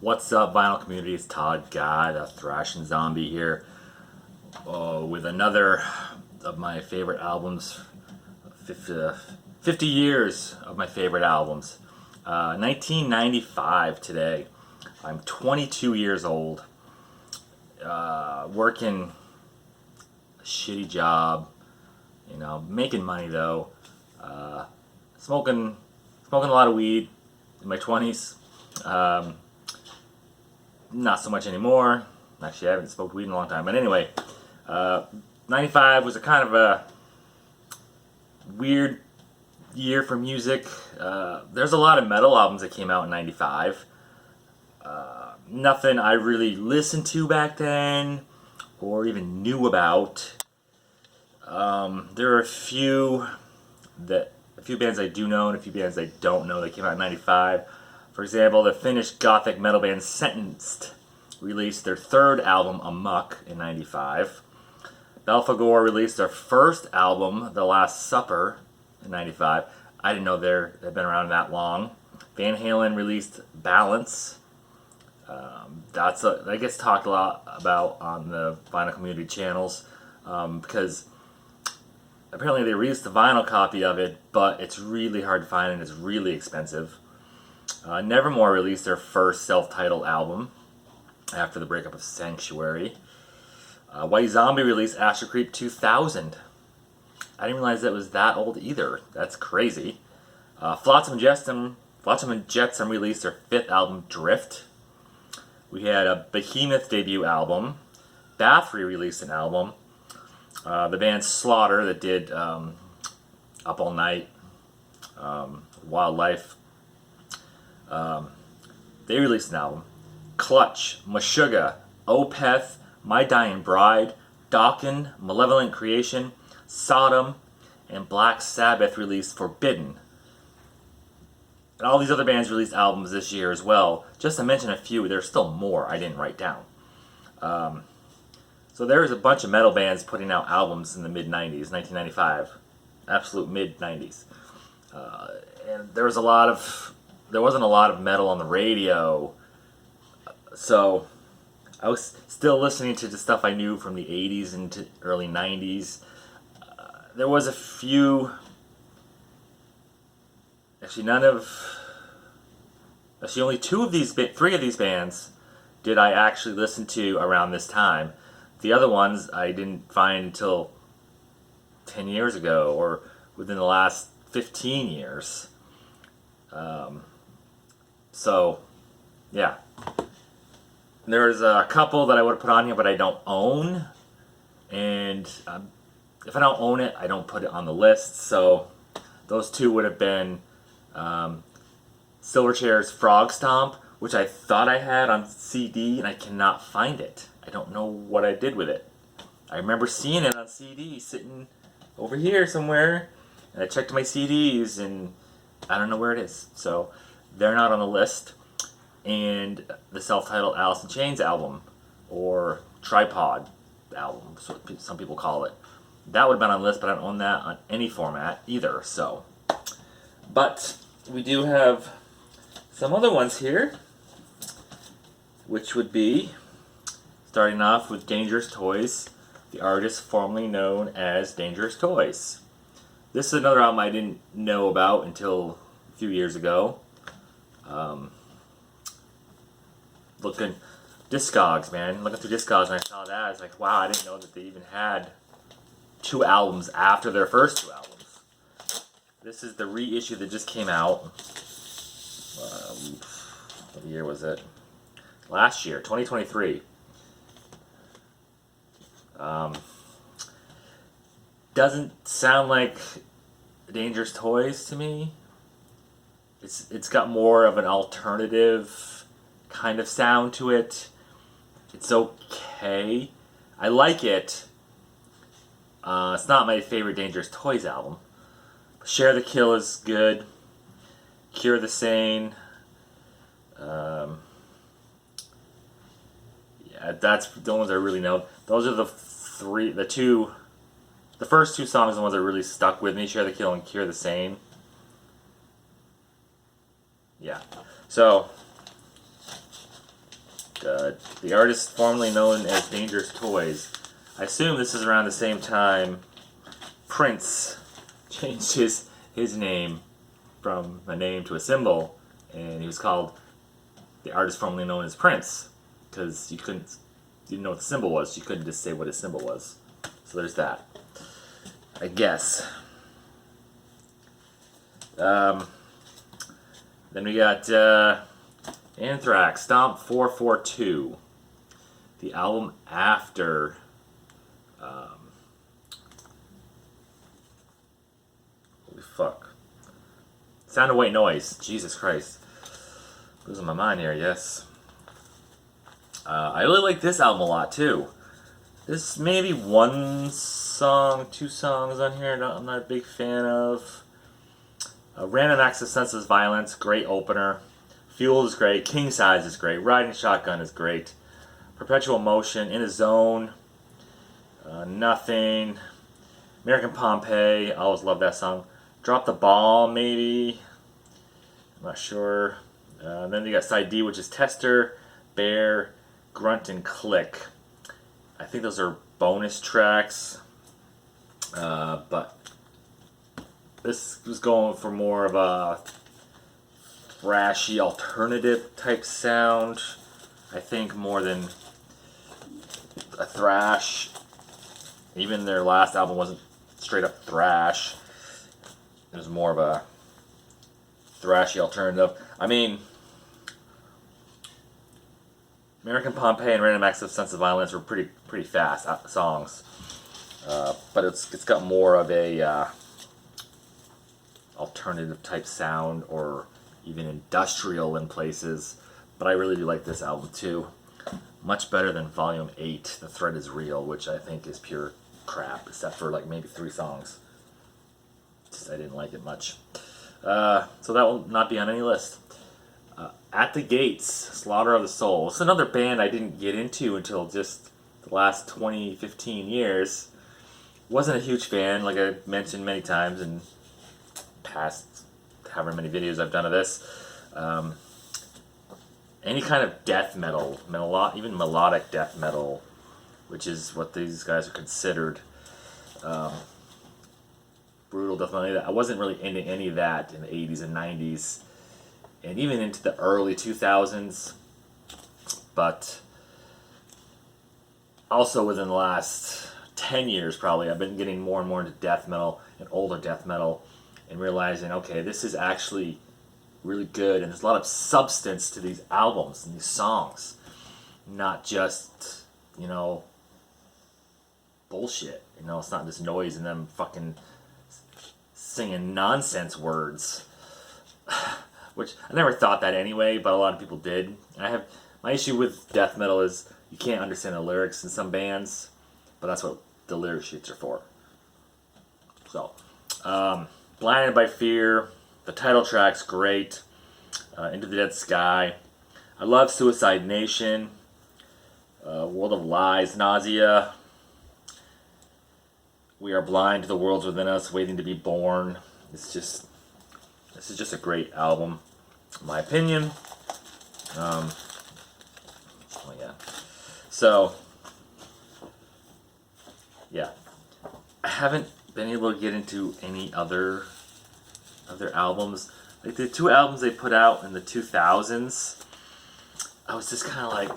What's up, vinyl community? It's Todd Guy, the Thrashing Zombie here, with another of my favorite albums. 50 years of my favorite albums. 1995 today. I'm 22 years old, working a shitty job, making money though, smoking a lot of weed in my 20s. Not so much anymore. Actually, I haven't smoked weed in a long time. But anyway, 95 was a kind of a weird year for music. There's a lot of metal albums that came out in 95. Nothing I really listened to back then or even knew about. There are a few bands I do know and a few bands I don't know that came out in 95. For example, the Finnish gothic metal band Sentenced released their third album, Amok, in 95. Belphegor released their first album, The Last Supper, in 95. I didn't know they'd been around that long. Van Halen released Balance. That gets talked a lot about on the vinyl community channels because apparently they released the vinyl copy of it, but it's really hard to find and it's really expensive. Nevermore released their first self-titled album after the breakup of Sanctuary. White Zombie released Astral Creep 2000. I didn't realize that was that old either. That's crazy. Flotsam and Jetsam released their fifth album, Drift. We had a Behemoth debut album. Bathory released an album. The band Slaughter that did Up All Night, Wildlife. They released an album. Clutch, Meshuggah, Opeth, My Dying Bride, Dokken, Malevolent Creation, Sodom, and Black Sabbath released Forbidden. And all these other bands released albums this year as well. Just to mention a few, there's still more I didn't write down. So there was a bunch of metal bands putting out albums in the mid-90s, 1995. Absolute mid-90s. And there wasn't a lot of metal on the radio. So I was still listening to the stuff I knew from the 80s into early 90s. There was a few... Actually, only three of these bands did I actually listen to around this time. The other ones I didn't find until 10 years ago or within the last 15 years. So, yeah. There's a couple that I would have put on here, but I don't own. And if I don't own it, I don't put it on the list. So, those two would have been Silverchair's Frog Stomp, which I thought I had on CD, and I cannot find it. I don't know what I did with it. I remember seeing it on CD sitting over here somewhere, and I checked my CDs, and I don't know where it is. So, they're not on the list. And the self-titled Alice in Chains album, or Tripod album, so some people call it. That would have been on the list, but I don't own that on any format either, so. But we do have some other ones here, which would be, starting off with Dangerous Toys, the artist formerly known as Dangerous Toys. This is another album I didn't know about until a few years ago. Looking Discogs, man. Looking through Discogs, and I saw that. I was like, wow, I didn't know that they even had two albums after their first two albums. This is the reissue that just came out. What year was it? Last year, 2023. Doesn't sound like Dangerous Toys to me. It's got more of an alternative kind of sound to it. It's okay. I like it. It's not my favorite Dangerous Toys album. Share the Kill is good. Cure the Sane. Yeah, that's the ones I really know. Those are the first two songs are the ones that really stuck with me. Share the Kill and Cure the Sane. Yeah. So The artist formerly known as Dangerous Toys. I assume this is around the same time Prince changed his name from a name to a symbol, and he was called the artist formerly known as Prince, because you didn't know what the symbol was. You couldn't just say what his symbol was. So there's that, I guess. Then we got Anthrax, Stomp 442, the album after holy fuck. Sound of White Noise. Jesus Christ. Losing my mind here, yes. I really like this album a lot too. There's maybe one song, two songs on here I'm not a big fan of. Random Acts of Senseless Violence, great opener. Fuel is great. King Size is great. Riding Shotgun is great. Perpetual Motion, In a Zone, Nothing. American Pompeii, I always love that song. Drop the Ball, maybe. I'm not sure. Then you got Side D, which is Tester, Bear, Grunt, and Click. I think those are bonus tracks. But this was going for more of a thrashy alternative type sound. I think more than a thrash. Even their last album wasn't straight up thrash. It was more of a thrashy alternative. I mean, American Pompeii and Random Acts of Senseless Violence were pretty fast songs, but it's got more of a alternative type sound, or even industrial in places. But I really do like this album too. Much better than Volume 8, The Threat Is Real, which I think is pure crap, except for like maybe 3 songs. I didn't like it much. So that will not be on any list. At the Gates, Slaughter of the Soul. It's another band I didn't get into until just the last 20, 15 years. Wasn't a huge fan, like I mentioned many times in past however many videos I've done of this. Any kind of death metal, even melodic death metal, which is what these guys are considered. Brutal death metal. I wasn't really into any of that in the 80s and 90s, and even into the early 2000s. But also within the last 10 years probably, I've been getting more and more into death metal and older death metal, and realizing, okay, this is actually really good, and there's a lot of substance to these albums and these songs, not just, bullshit. It's not just noise and them fucking singing nonsense words, which I never thought that anyway, but a lot of people did. My issue with death metal is you can't understand the lyrics in some bands, but that's what the lyric sheets are for. So, Blinded by Fear, the title track's great. Into the Dead Sky. I love Suicide Nation. World of Lies, Nausea. We Are Blind to the Worlds Within Us, Waiting to Be Born. This is just a great album, in my opinion. Oh yeah. So, yeah. I haven't been able to get into any other albums. Like the 2 albums they put out in the 2000s, I was just kind of like,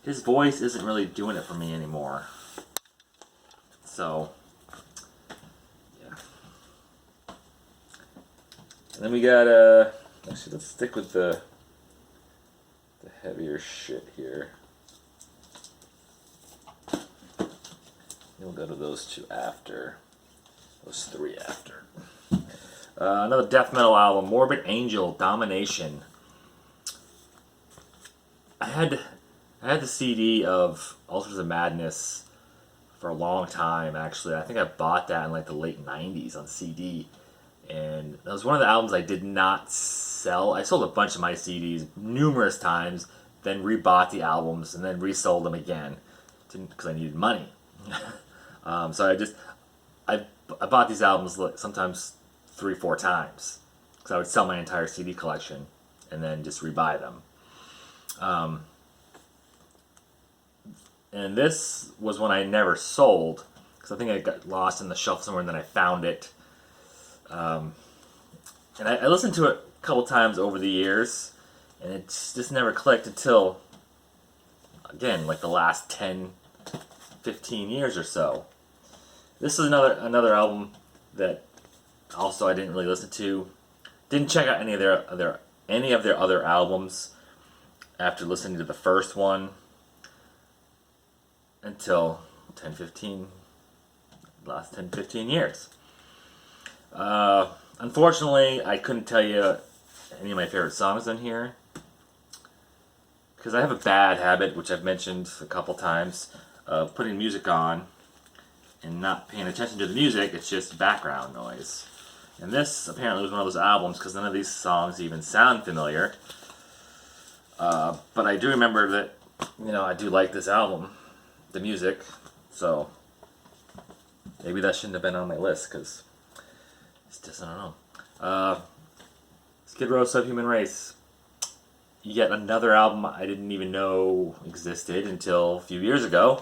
his voice isn't really doing it for me anymore. So, yeah. And then we got, actually let's stick with the heavier shit here. We'll go to those 2 after. Those 3 after. Another death metal album, Morbid Angel, Domination. I had the CD of Ulcers of Madness for a long time, actually. I think I bought that in like the late 90s on CD. And that was one of the albums I did not sell. I sold a bunch of my CDs numerous times, then rebought the albums, and then resold them again because I needed money. So I bought these albums sometimes 3-4 times, because I would sell my entire CD collection and then just rebuy them. Um, and this was one I never sold because I think I got lost in the shelf somewhere and then I found it. And I listened to it a couple times over the years, and it's just never clicked until, again, like the last 10, 15 years or so. This is another album that also I didn't really listen to. Didn't check out any of their other albums after listening to the first one until last 10, 15 years. Unfortunately, I couldn't tell you any of my favorite songs on here because I have a bad habit, which I've mentioned a couple times, of putting music on and not paying attention to the music. It's just background noise. And this apparently was one of those albums because none of these songs even sound familiar. But I do remember that, I do like this album, the music, so maybe that shouldn't have been on my list because it's just, I don't know. Skid Row, Subhuman Race. Yet another album I didn't even know existed until a few years ago.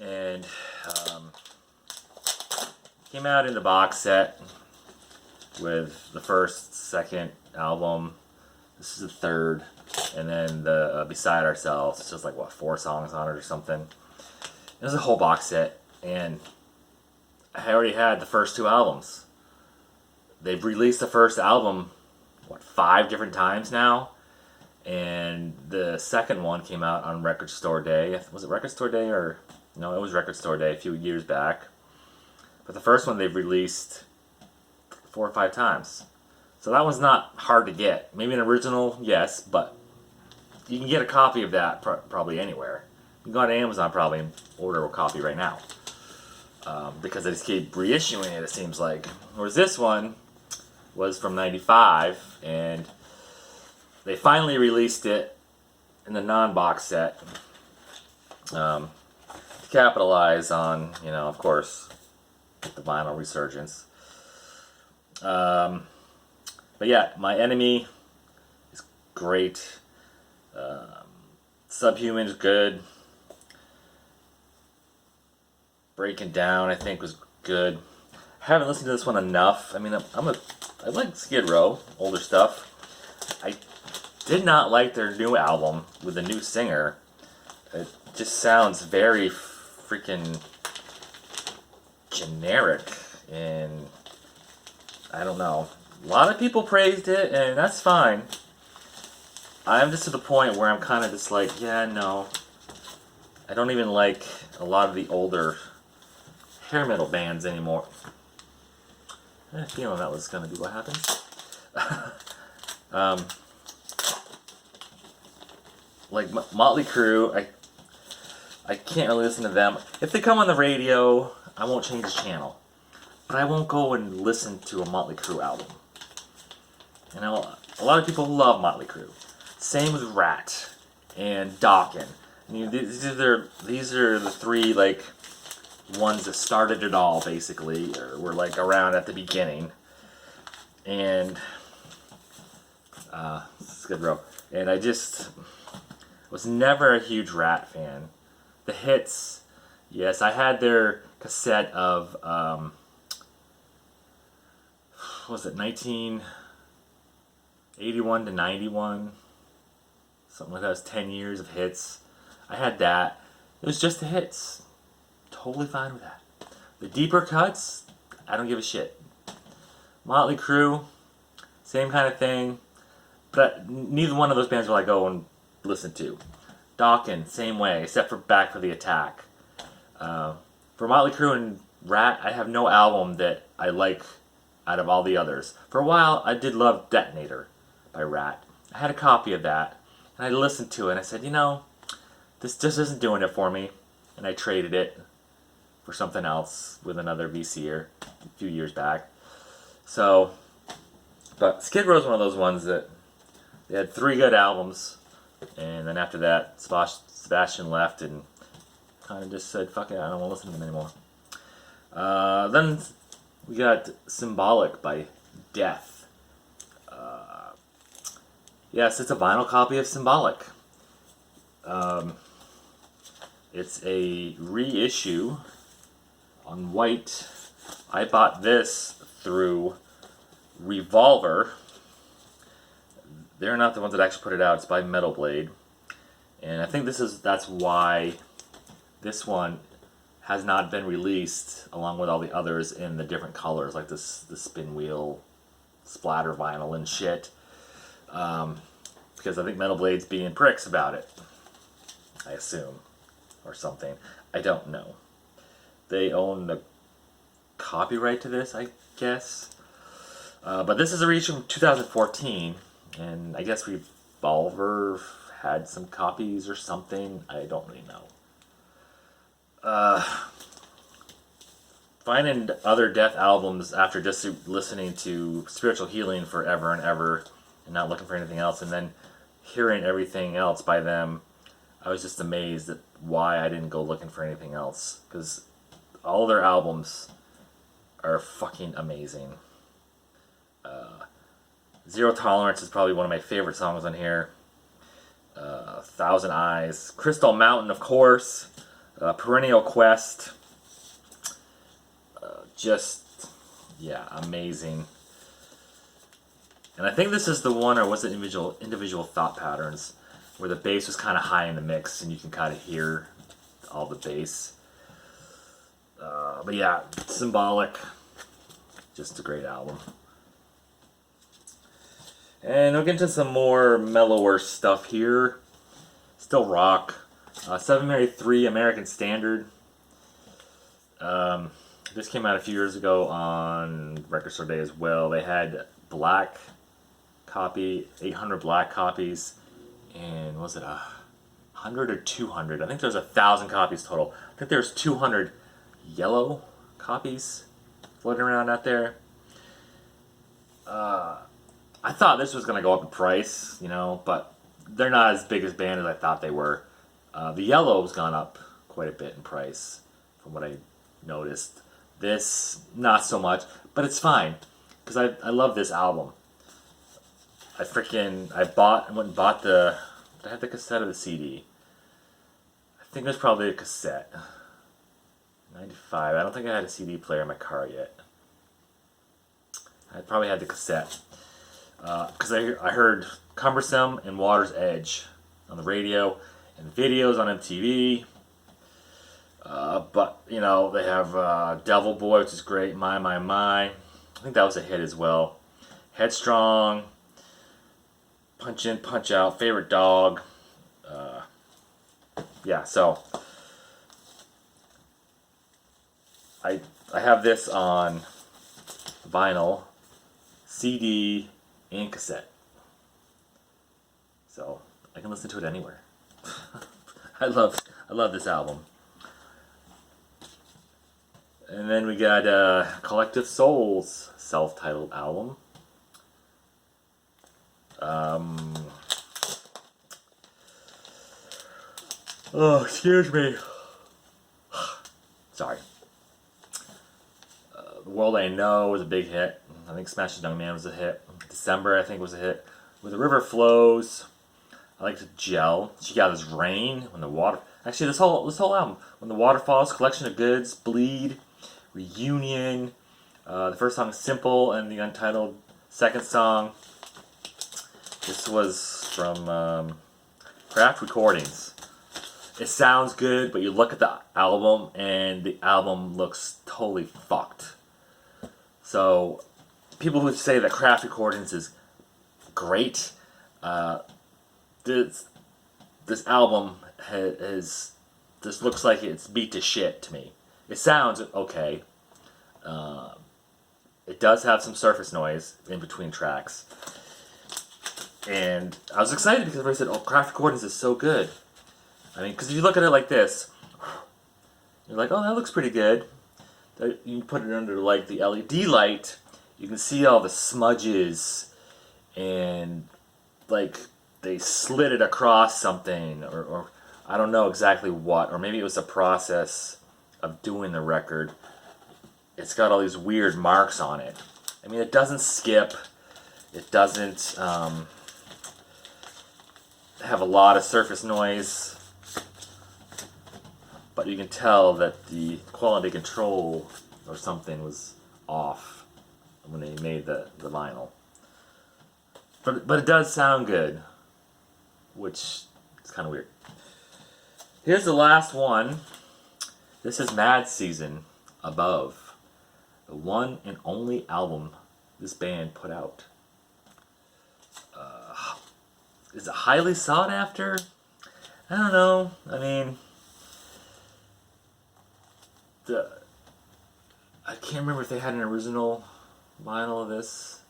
And came out in a box set with the first, second album. This is the third. And then the Beside Ourselves. It's just like, 4 songs on it or something. It was a whole box set. And I already had the first 2 albums. They've released the first album, 5 different times now? And the second one came out on Record Store Day. Was it Record Store Day or... No, it was Record Store Day a few years back. But the first one they've released 4 or 5 times. So that one's not hard to get. Maybe an original, yes, but you can get a copy of that probably anywhere. You can go on Amazon probably and order a copy right now. Because they just keep reissuing it seems like. Whereas this one was from 95, and they finally released it in the non-box set. To capitalize on, of course, the vinyl resurgence. But yeah, My Enemy is great. Subhuman is good. Breaking Down, I think, was good. I haven't listened to this one enough. I mean, I like Skid Row, older stuff. I did not like their new album with the new singer. It just sounds very freaking generic, and I don't know. A lot of people praised it, and that's fine. I'm just to the point where I'm kind of just like, yeah, no. I don't even like a lot of the older hair metal bands anymore. I had a feeling that was going to be what happened. Like Motley Crue, I can't really listen to them. If they come on the radio, I won't change the channel. But I won't go and listen to a Motley Crue album. A lot of people love Motley Crue. Same with Rat and Dokken. These are the 3 ones that started it all, basically, or were around at the beginning. And Skid Row. And I just was never a huge Rat fan. The hits, yes, I had their cassette of what was it, 1981 to 91, something like that. It was 10 years of hits. I had that. It was just the hits. Totally fine with that. The deeper cuts, I don't give a shit. Motley Crue, same kind of thing. But neither one of those bands will I go and listen to. Dokken, same way, except for Back for the Attack. For Motley Crue and Rat, I have no album that I like out of all the others. For a while, I did love Detonator by Rat. I had a copy of that, and I listened to it, and I said, this just isn't doing it for me. And I traded it for something else with another VCer a few years back. So, but Skid Row is one of those ones that they had 3 good albums, and then after that, Sebastian left and kind of just said, fuck it, I don't want to listen to them anymore. Then we got Symbolic by Death. Yes, it's a vinyl copy of Symbolic. It's a reissue on white. I bought this through Revolver. They're not the ones that actually put it out. It's by Metal Blade, and I think that's why this one has not been released along with all the others in the different colors, like this the spin wheel, splatter vinyl and shit. Because I think Metal Blade's being pricks about it. I assume, or something. I don't know. They own the copyright to this, I guess. But this is a reissue from 2014. And I guess Revolver had some copies or something. I don't really know. Finding other Death albums after just listening to Spiritual Healing forever and ever and not looking for anything else, and then hearing everything else by them, I was just amazed at why I didn't go looking for anything else. Because all their albums are fucking amazing. Zero Tolerance is probably one of my favorite songs on here. Thousand Eyes. Crystal Mountain, of course. Perennial Quest. Amazing. And I think this is the one, or was it Individual Thought Patterns, where the bass was kind of high in the mix and you can kind of hear all the bass. But yeah, Symbolic. Just a great album. And we'll get into some more mellower stuff here. Still rock. 783 American Standard. This came out a few years ago on Record Store Day as well. They had black copy, 800 black copies, and was it 100 or 200? I think there's 1,000 copies total. I think there's 200 yellow copies floating around out there. I thought this was going to go up in price, but they're not as big as band as I thought they were. The yellow's gone up quite a bit in price from what I noticed. This, not so much, but it's fine, because I love this album. I went and bought did I have the cassette or the CD? I think it was probably a cassette. 95, I don't think I had a CD player in my car yet. I probably had the cassette. Because I heard Cumbersome and Water's Edge on the radio and videos on MTV. But, they have Devil Boy, which is great. My. I think that was a hit as well. Headstrong. Punch In, Punch Out. Favorite Dog. So I have this on vinyl, CD, and cassette. So I can listen to it anywhere. I love this album. And then we got Collective Souls self-titled album. Excuse me. Sorry. The World I Know was a big hit. I think Smash the Young Man was a hit. December, I think, was a hit. Where the River Flows. I like to Gel. She Got This Rain. When the Water. Actually, this whole album. When the Water Falls. Collection of Goods. Bleed. Reunion. The first song, Simple, and the untitled second song. This was from Craft Recordings. It sounds good, but you look at the album, and the album looks totally fucked. So, people who say that Craft Recordings is great, this album this looks like it's beat to shit to me. It sounds okay. It does have some surface noise in between tracks. And I was excited because everybody said, Craft Recordings is so good. I mean, because if you look at it like this, you're like, that looks pretty good. You put it under, like, the LED light, you can see all the smudges, and, like, they slid it across something, or I don't know exactly what, or maybe it was a process of doing the record. It's got all these weird marks on it. I mean, it doesn't skip. It doesn't, have a lot of surface noise, but you can tell that the quality control or something was off when they made the vinyl. But it does sound good, which is kind of weird. Here's the last one. This is Mad Season, Above, the one and only album this band put out. Is it highly sought after? I don't know. I mean, I can't remember if they had an original vinyl of this.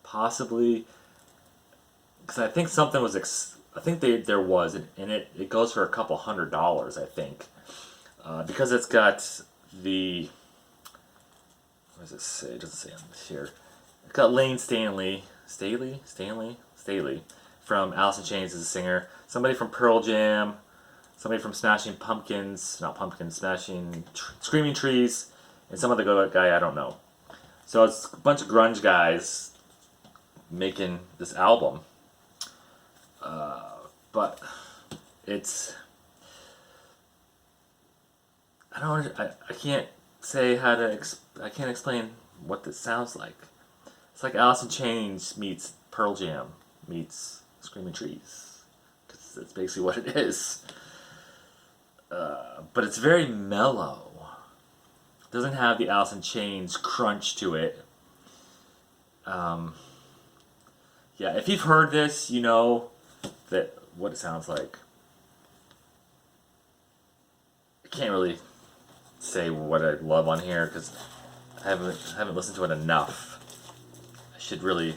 Possibly, because I think something was. I think there was, and it goes for a couple $100. I think, because it's got the. What does it say? It doesn't say on here. It's got Lane Staley from Alice in Chains as a singer. Somebody from Pearl Jam. Somebody from Smashing Pumpkins, not Pumpkins, Screaming Trees, and some other guy I don't know. So it's a bunch of grunge guys making this album. But it's, I can't say how to, I can't explain what this sounds like. It's like Alice in Chains meets Pearl Jam meets Screaming Trees. That's basically what it is. But it's very mellow. It doesn't have the Alice in Chains crunch to it. Yeah, if you've heard this, you know that what it sounds like. I can't really say what I love on here because I haven't listened to it enough. I should really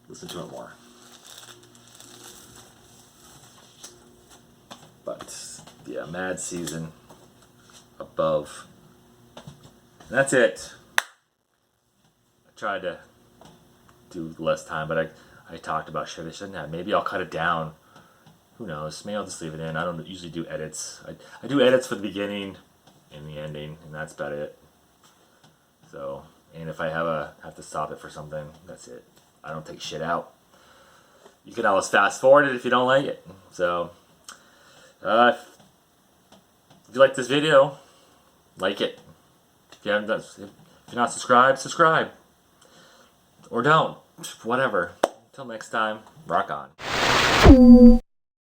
listen to it more. But yeah, Mad Season, Above. And that's it. I tried to do less time, but I talked about shit I shouldn't have. Maybe I'll cut it down. Who knows? Maybe I'll just leave it in. I don't usually do edits. I do edits for the beginning and the ending, and that's about it. So, and if I have to stop it for something, that's it. I don't take shit out. You can always fast forward it if you don't like it. So, if you like this video, like it. If you're not subscribed, subscribe. Or don't. Whatever. Until next time, rock on.